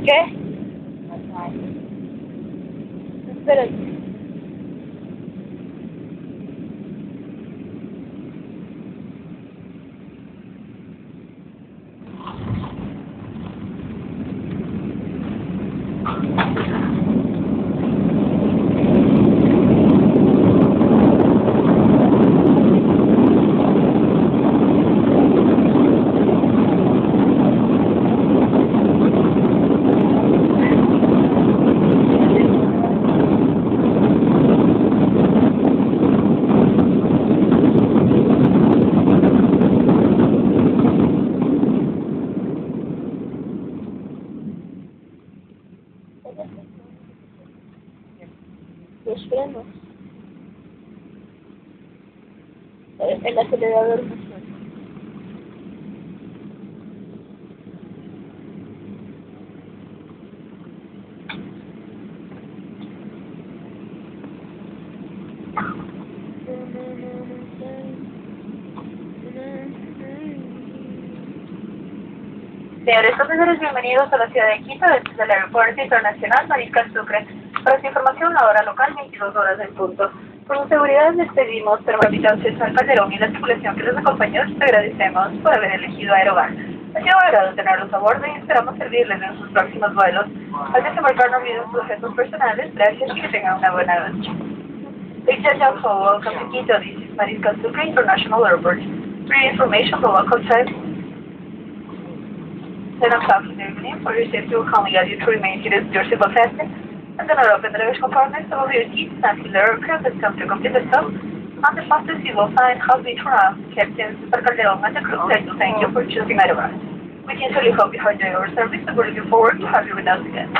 ¿Qué? Espérate. Los frenos. El acelerador no suena. Señores pasajeros, bienvenidos a la ciudad de Quito desde el Aeropuerto Internacional Mariscal Sucre. Para su información, la hora local, 22 horas en punto. Por su seguridad les pedimos, pero capitán César Calderón y la tripulación que les acompañó, les agradecemos por haber elegido Aerobar. Ha sido un agrado tenerlos a bordo y esperamos servirles en sus próximos vuelos. Al desembarcar no olviden sus objetos personales. Gracias y que tengan una buena noche. Ladies and gentlemen, welcome to Quito. This is Mariscal Sucre International Airport. For your information, the local time 10 o'clock in the evening. For your safety, we'll kindly ask you to remain seated with your seatbelt fastened. And then open the luggage compartment, some of your seats until the aircraft has come to complete the stop. On the fastest you will find how we turn off. Captain Super Calderon and the crew would like to thank you for choosing Aerobar. We sincerely hope you enjoy your service and we're looking forward to have you with us again.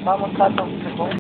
Vamos, Tato.